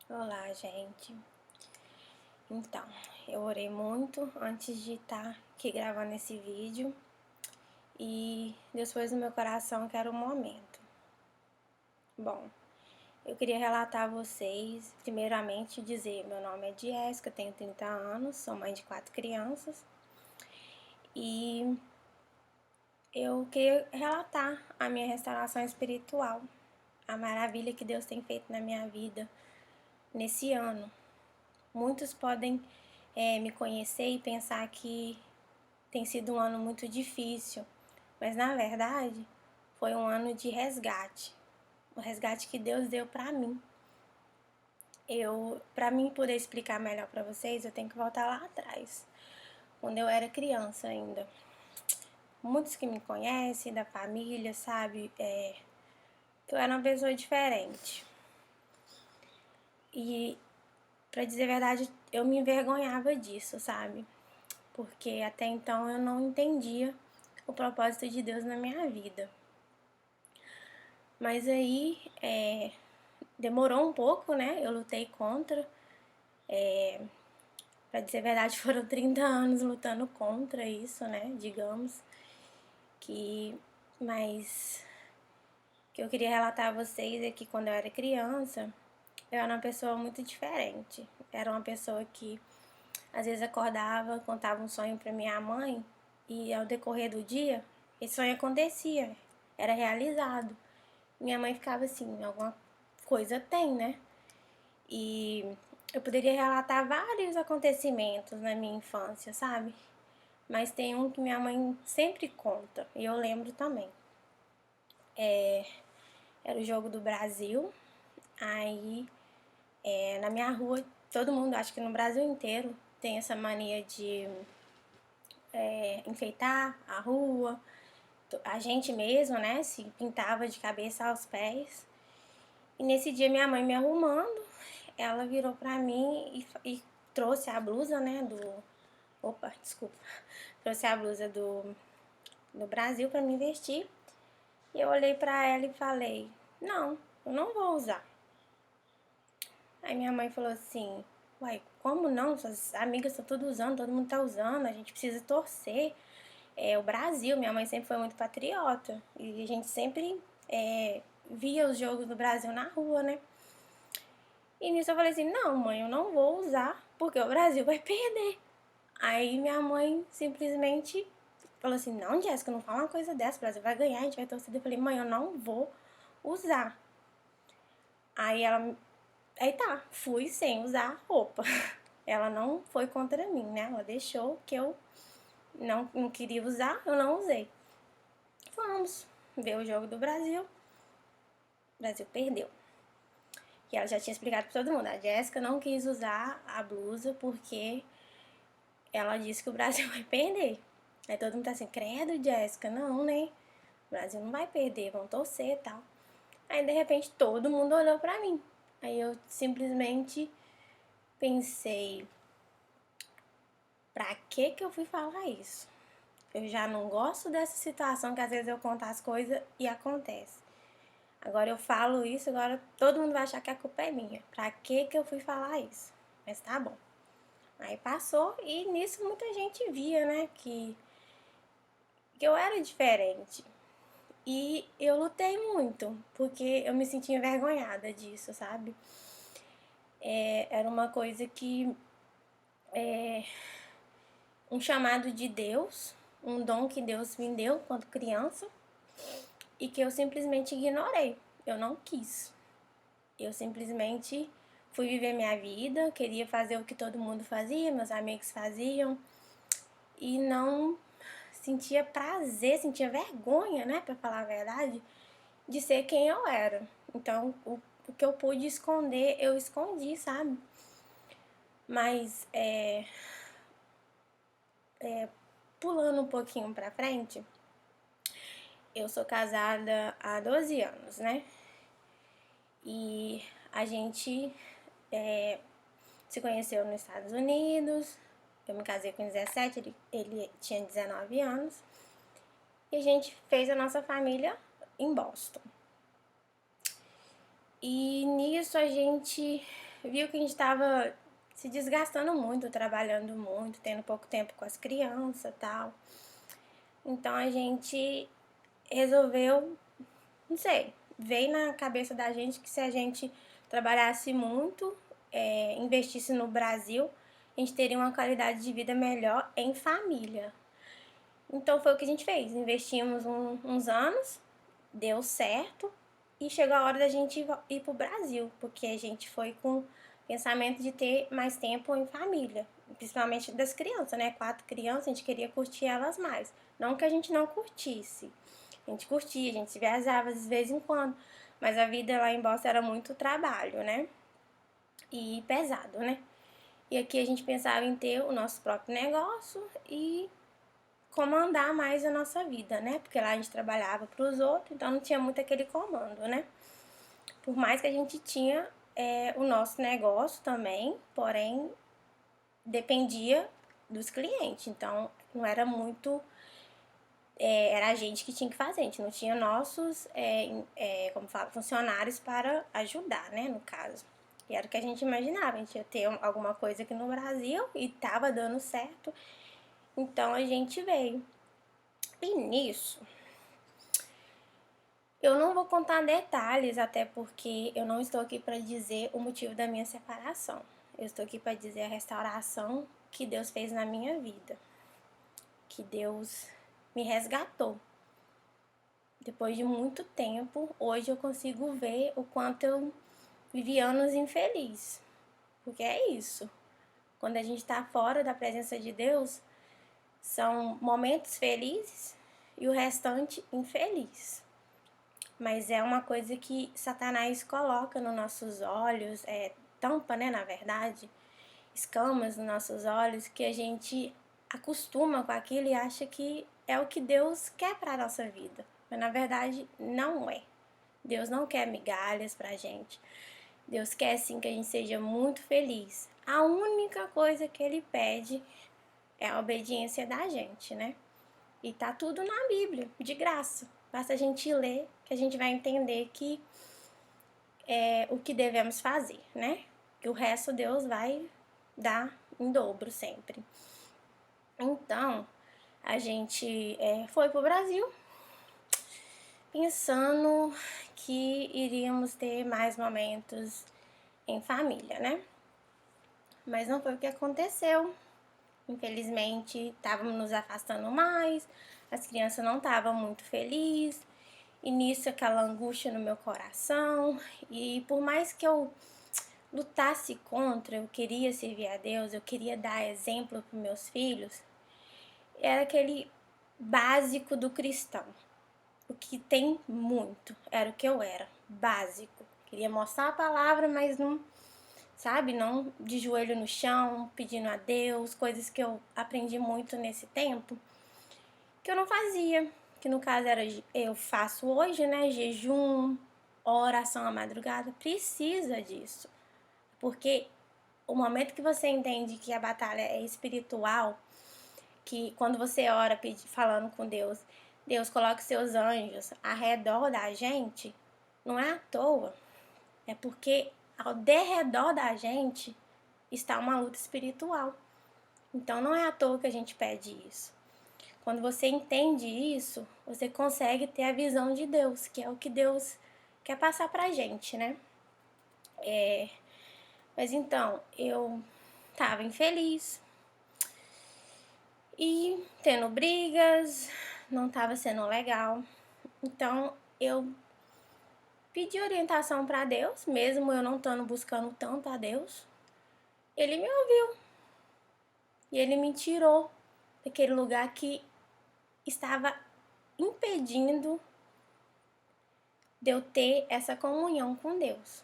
Olá, gente. Então, eu orei muito antes de estar aqui gravando esse vídeo e Deus pôs no meu coração que era o momento. Bom, eu queria relatar a vocês, primeiramente dizer, meu nome é Jéssica, tenho 30 anos, sou mãe de 4 crianças e eu queria relatar a minha restauração espiritual, a maravilha que Deus tem feito na minha vida nesse ano. Muitos podem me conhecer e pensar que tem sido um ano muito difícil, mas na verdade foi um ano de resgate, o resgate que Deus deu para mim. Para mim poder explicar melhor para vocês, eu tenho que voltar lá atrás, quando eu era criança ainda. Muitos que me conhecem, da família, sabe, que eu era uma pessoa diferente. E, para dizer a verdade, eu me envergonhava disso, sabe? Porque até então eu não entendia o propósito de Deus na minha vida. Mas aí demorou um pouco, né? Eu lutei contra. Pra dizer a verdade, foram 30 anos lutando contra isso, né? Digamos. Mas o que eu queria relatar a vocês é que quando eu era criança, eu era uma pessoa muito diferente. Era uma pessoa que às vezes acordava, contava um sonho pra minha mãe e ao decorrer do dia, esse sonho acontecia, era realizado. Minha mãe ficava assim, alguma coisa tem, né? E eu poderia relatar vários acontecimentos na minha infância, sabe? Mas tem um que minha mãe sempre conta, e eu lembro também. Era o jogo do Brasil, aí na minha rua, todo mundo, acho que no Brasil inteiro, tem essa mania de enfeitar a rua. A gente mesmo, né, se pintava de cabeça aos pés. E nesse dia minha mãe me arrumando, ela virou pra mim e trouxe a blusa, né, Opa, desculpa. Trouxe a blusa do Brasil pra me vestir. E eu olhei pra ela e falei, não, eu não vou usar. Aí minha mãe falou assim, uai, como não? Suas amigas estão tudo usando, todo mundo tá usando, a gente precisa torcer. O Brasil, minha mãe sempre foi muito patriota. E a gente sempre via os jogos do Brasil na rua, né? E nisso eu falei assim, não, mãe, eu não vou usar, porque o Brasil vai perder. Aí minha mãe simplesmente falou assim, não, Jéssica, não fala uma coisa dessa, o Brasil vai ganhar, a gente vai torcer. Eu falei, mãe, eu não vou usar. Aí tá, fui sem usar roupa. Ela não foi contra mim, né? Ela deixou que eu não queria usar, eu não usei. Vamos ver o jogo do Brasil. O Brasil perdeu. E ela já tinha explicado pra todo mundo. A Jéssica não quis usar a blusa porque ela disse que o Brasil vai perder. Aí todo mundo tá assim, credo, Jéssica, não, né? O Brasil não vai perder, vão torcer e tal. Aí de repente todo mundo olhou pra mim. Aí eu simplesmente pensei, pra que eu fui falar isso? Eu já não gosto dessa situação que às vezes eu conto as coisas e acontece. Agora eu falo isso, agora todo mundo vai achar que a culpa é minha. Pra que eu fui falar isso? Mas tá bom. Aí passou e nisso muita gente via, né, que eu era diferente. E eu lutei muito, porque eu me sentia envergonhada disso, sabe? Era uma coisa que um chamado de Deus, um dom que Deus me deu quando criança e que eu simplesmente ignorei. Eu não quis. Eu simplesmente fui viver minha vida, queria fazer o que todo mundo fazia, meus amigos faziam e não sentia prazer, sentia vergonha, né, pra falar a verdade, de ser quem eu era. Então, o que eu pude esconder, eu escondi, sabe? Mas, pulando um pouquinho pra frente, eu sou casada há 12 anos, né? E a gente se conheceu nos Estados Unidos. Eu me casei com 17, ele tinha 19 anos. E a gente fez a nossa família em Boston. E nisso a gente viu que a gente estava se desgastando muito, trabalhando muito, tendo pouco tempo com as crianças e tal. Então a gente resolveu, não sei, veio na cabeça da gente que se a gente trabalhasse muito, investisse no Brasil, a gente teria uma qualidade de vida melhor em família. Então foi o que a gente fez, investimos uns anos, deu certo e chegou a hora da gente ir pro Brasil, porque a gente foi com o pensamento de ter mais tempo em família, principalmente das crianças, né? 4 crianças, a gente queria curtir elas mais. Não que a gente não curtisse, a gente curtia, a gente se viajava de vez em quando, mas a vida lá em Boston era muito trabalho, né? E pesado, né? E aqui a gente pensava em ter o nosso próprio negócio e comandar mais a nossa vida, né? Porque lá a gente trabalhava para os outros, então não tinha muito aquele comando, né? Por mais que a gente tinha o nosso negócio também, porém dependia dos clientes, então não era muito, era a gente que tinha que fazer, a gente não tinha nossos, como fala, funcionários para ajudar, né, no caso. E era o que a gente imaginava, a gente ia ter alguma coisa aqui no Brasil e tava dando certo, então a gente veio. E nisso, eu não vou contar detalhes, até porque eu não estou aqui para dizer o motivo da minha separação. Eu estou aqui para dizer a restauração que Deus fez na minha vida. Que Deus me resgatou. Depois de muito tempo, hoje eu consigo ver o quanto eu vivi anos infeliz. Porque é isso. Quando a gente está fora da presença de Deus, são momentos felizes e o restante infeliz. Mas é uma coisa que Satanás coloca nos nossos olhos, tampa, né, na verdade, escamas nos nossos olhos, que a gente acostuma com aquilo e acha que é o que Deus quer para a nossa vida. Mas na verdade não é. Deus não quer migalhas pra gente. Deus quer sim que a gente seja muito feliz. A única coisa que Ele pede é a obediência da gente, né? E tá tudo na Bíblia, de graça. Basta a gente ler que a gente vai entender que é o que devemos fazer, né? Que o resto Deus vai dar em dobro sempre. Então, a gente foi pro Brasil pensando que iríamos ter mais momentos em família, né? Mas não foi o que aconteceu. Infelizmente, estávamos nos afastando mais, as crianças não estavam muito felizes, e nisso aquela angústia no meu coração. E por mais que eu lutasse contra, eu queria servir a Deus, eu queria dar exemplo para meus filhos, era aquele básico do cristão. O que tem muito, era o que eu era, básico. Queria mostrar a palavra, mas não, sabe, não de joelho no chão, pedindo a Deus, coisas que eu aprendi muito nesse tempo, que eu não fazia, que no caso era, eu faço hoje, né, jejum, oração à madrugada, precisa disso, porque o momento que você entende que a batalha é espiritual, que quando você ora falando com Deus, Deus coloca seus anjos ao redor da gente, não é à toa, é porque ao derredor da gente está uma luta espiritual. Então não é à toa que a gente pede isso. Quando você entende isso, você consegue ter a visão de Deus, que é o que Deus quer passar pra gente, né? Mas então, eu tava infeliz e tendo brigas, não tava sendo legal. Então eu pedi orientação para Deus, mesmo eu não estando buscando tanto a Deus. Ele me ouviu e ele me tirou daquele lugar que estava impedindo de eu ter essa comunhão com Deus.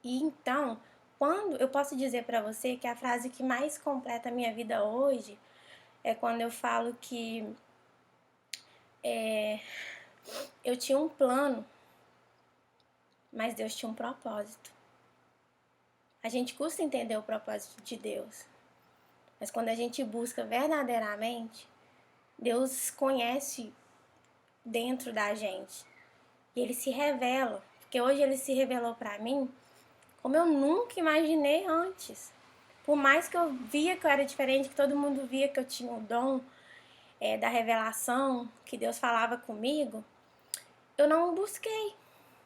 E então, quando eu posso dizer para você que a frase que mais completa a minha vida hoje é quando eu falo que eu tinha um plano, mas Deus tinha um propósito. A gente custa entender o propósito de Deus, mas quando a gente busca verdadeiramente, Deus conhece dentro da gente e Ele se revela, porque hoje Ele se revelou para mim como eu nunca imaginei antes. Por mais que eu via que eu era diferente, que todo mundo via que eu tinha o dom da revelação, que Deus falava comigo, eu não busquei.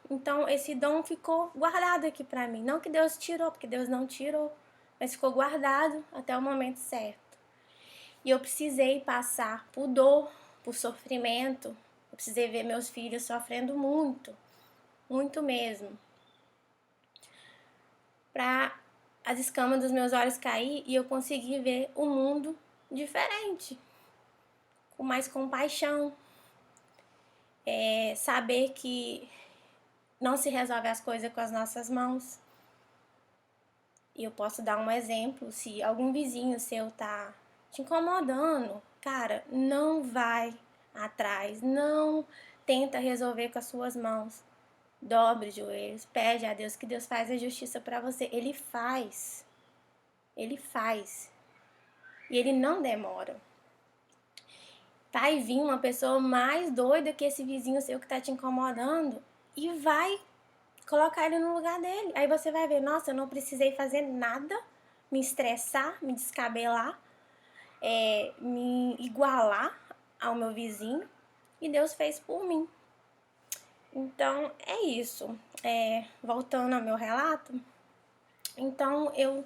Então esse dom ficou guardado aqui pra mim. Não que Deus tirou, porque Deus não tirou, mas ficou guardado até o momento certo. E eu precisei passar por dor, por sofrimento. Eu precisei ver meus filhos sofrendo muito, muito mesmo, pra as escamas dos meus olhos cair e eu conseguir ver o mundo diferente, com mais compaixão, saber que não se resolve as coisas com as nossas mãos. E eu posso dar um exemplo, se algum vizinho seu tá te incomodando, cara, não vai atrás, não tenta resolver com as suas mãos. Dobre os joelhos, pede a Deus que Deus faz a justiça para você. Ele faz. Ele faz. E ele não demora. Vai vir uma pessoa mais doida que esse vizinho seu que tá te incomodando e vai colocar ele no lugar dele. Aí você vai ver, nossa, eu não precisei fazer nada, me estressar, me descabelar, me igualar ao meu vizinho. E Deus fez por mim. Então, é isso. Voltando ao meu relato. Então, eu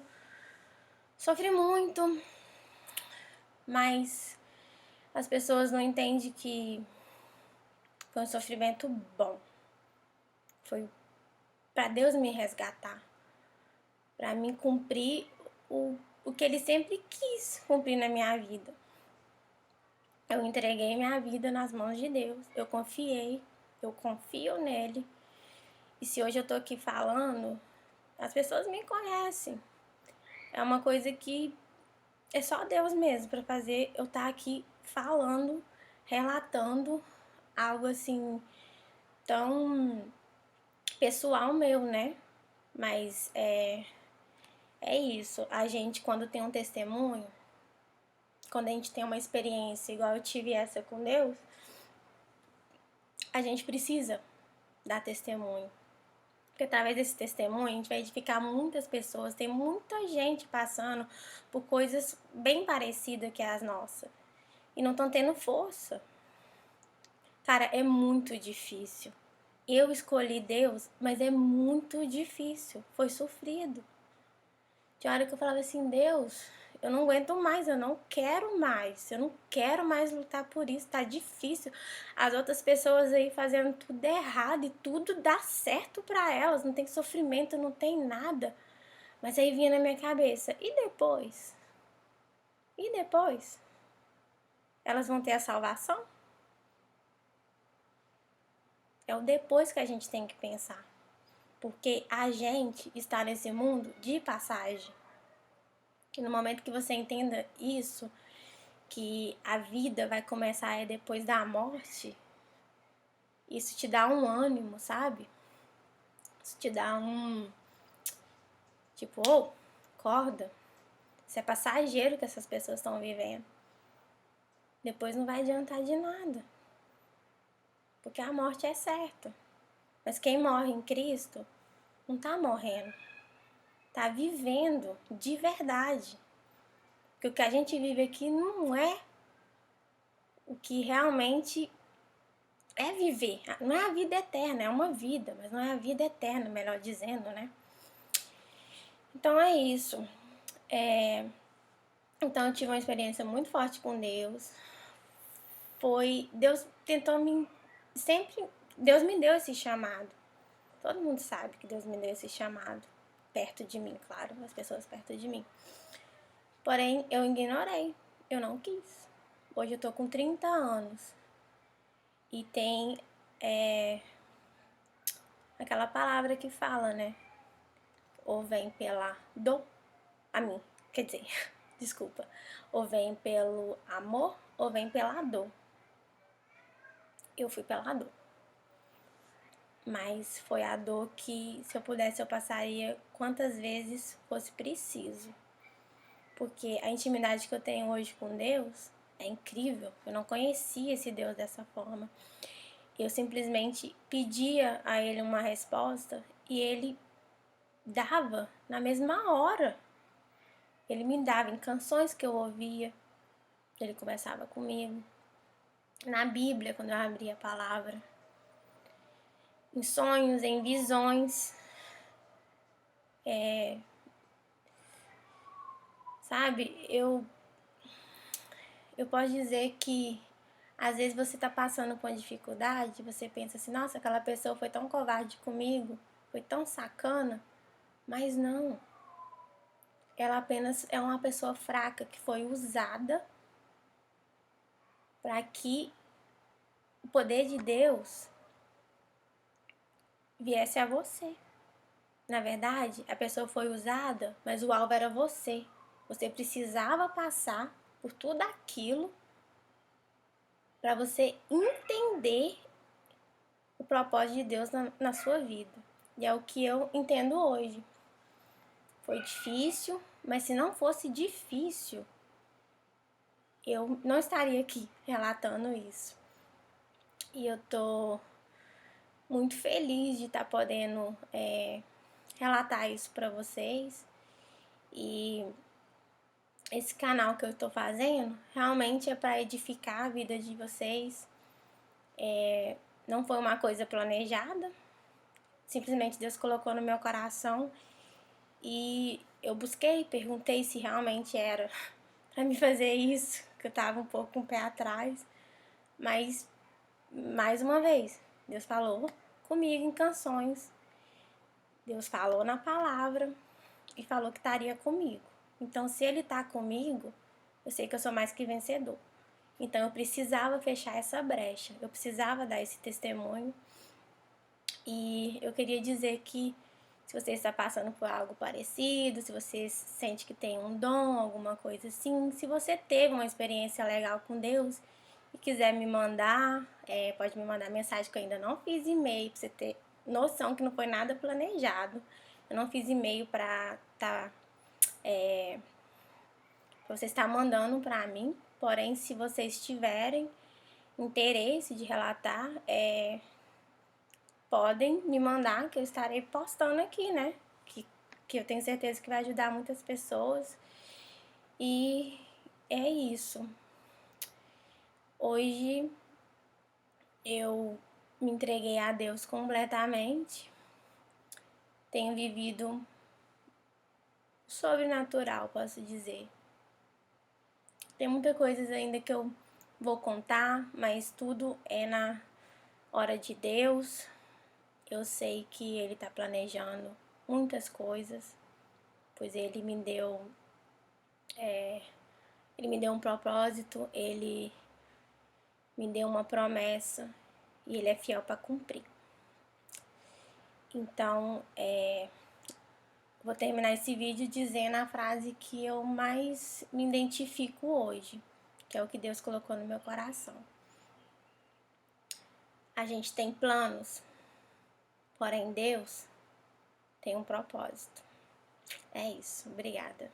sofri muito, mas as pessoas não entendem que foi um sofrimento bom. Foi para Deus me resgatar, para mim cumprir o que Ele sempre quis cumprir na minha vida. Eu entreguei minha vida nas mãos de Deus, eu confiei, eu confio nele. E se hoje eu tô aqui falando, as pessoas me conhecem. É uma coisa que é só Deus mesmo para fazer eu estar aqui falando, relatando algo assim tão pessoal meu, né? Mas é isso. A gente, quando tem um testemunho, quando a gente tem uma experiência igual eu tive essa com Deus, a gente precisa dar testemunho. Porque através desse testemunho a gente vai edificar muitas pessoas. Tem muita gente passando por coisas bem parecidas que as nossas. E não estão tendo força. Cara, é muito difícil. Eu escolhi Deus, mas é muito difícil. Foi sofrido. Tinha hora que eu falava assim, Deus, eu não aguento mais, eu não quero mais lutar por isso, tá difícil. As outras pessoas aí fazendo tudo errado e tudo dá certo pra elas, não tem sofrimento, não tem nada. Mas aí vinha na minha cabeça, e depois? E depois? Elas vão ter a salvação? É o depois que a gente tem que pensar. Porque a gente está nesse mundo de passagem. Que no momento que você entenda isso, que a vida vai começar depois da morte, isso te dá um ânimo, sabe? Isso te dá um... Tipo, acorda. Isso é passageiro que essas pessoas estão vivendo. Depois não vai adiantar de nada. Porque a morte é certa. Mas quem morre em Cristo não tá morrendo. Tá vivendo de verdade. Porque o que a gente vive aqui não é o que realmente é viver. Não é a vida eterna, é uma vida, mas não é a vida eterna, melhor dizendo, né? Então é isso. Então eu tive uma experiência muito forte com Deus. Deus tentou me... Sempre, Deus me deu esse chamado. Todo mundo sabe que Deus me deu esse chamado. Perto de mim, claro, as pessoas perto de mim. Porém, eu ignorei. Eu não quis. Hoje eu tô com 30 anos. E tem aquela palavra que fala, né? Ou vem pela dor, a mim, quer dizer, desculpa. Ou vem pelo amor, ou vem pela dor. Eu fui pela dor. Mas foi a dor que, se eu pudesse, eu passaria quantas vezes fosse preciso. Porque a intimidade que eu tenho hoje com Deus é incrível. Eu não conhecia esse Deus dessa forma. Eu simplesmente pedia a Ele uma resposta e Ele dava na mesma hora. Ele me dava em canções que eu ouvia. Ele conversava comigo. Na Bíblia, quando eu abria a palavra. Em sonhos, em visões. Sabe, eu posso dizer que às vezes você tá passando por uma dificuldade, você pensa assim, nossa, aquela pessoa foi tão covarde comigo, foi tão sacana, mas não. Ela apenas é uma pessoa fraca que foi usada para que o poder de Deus viesse a você. Na verdade, a pessoa foi usada, mas o alvo era você. Você precisava passar por tudo aquilo para você entender o propósito de Deus na sua vida. E é o que eu entendo hoje. Foi difícil, mas se não fosse difícil, eu não estaria aqui relatando isso. E eu tô muito feliz de estar podendo relatar isso para vocês. E esse canal que eu tô fazendo realmente é para edificar a vida de vocês. Não foi uma coisa planejada, simplesmente Deus colocou no meu coração e eu busquei, perguntei se realmente era para me fazer isso, que eu tava um pouco com o pé atrás, mas mais uma vez, Deus falou comigo em canções, Deus falou na palavra e falou que estaria comigo. Então, se Ele tá comigo, eu sei que eu sou mais que vencedor. Então, eu precisava fechar essa brecha, eu precisava dar esse testemunho. E eu queria dizer que se você está passando por algo parecido, se você sente que tem um dom, alguma coisa assim, se você teve uma experiência legal com Deus e quiser me mandar, pode me mandar mensagem, que eu ainda não fiz e-mail, pra você ter noção que não foi nada planejado. Eu não fiz e-mail pra você estar mandando pra mim, porém, se vocês tiverem interesse de relatar, podem me mandar, que eu estarei postando aqui, né? Que eu tenho certeza que vai ajudar muitas pessoas. E é isso. Hoje eu me entreguei a Deus completamente. Tenho vivido sobrenatural, posso dizer. Tem muitas coisas ainda que eu vou contar, mas tudo é na hora de Deus. Eu sei que Ele tá planejando muitas coisas, pois Ele me deu um propósito, Ele me deu uma promessa e Ele é fiel para cumprir. Então, vou terminar esse vídeo dizendo a frase que eu mais me identifico hoje, que é o que Deus colocou no meu coração. A gente tem planos, porém Deus tem um propósito. É isso, obrigada.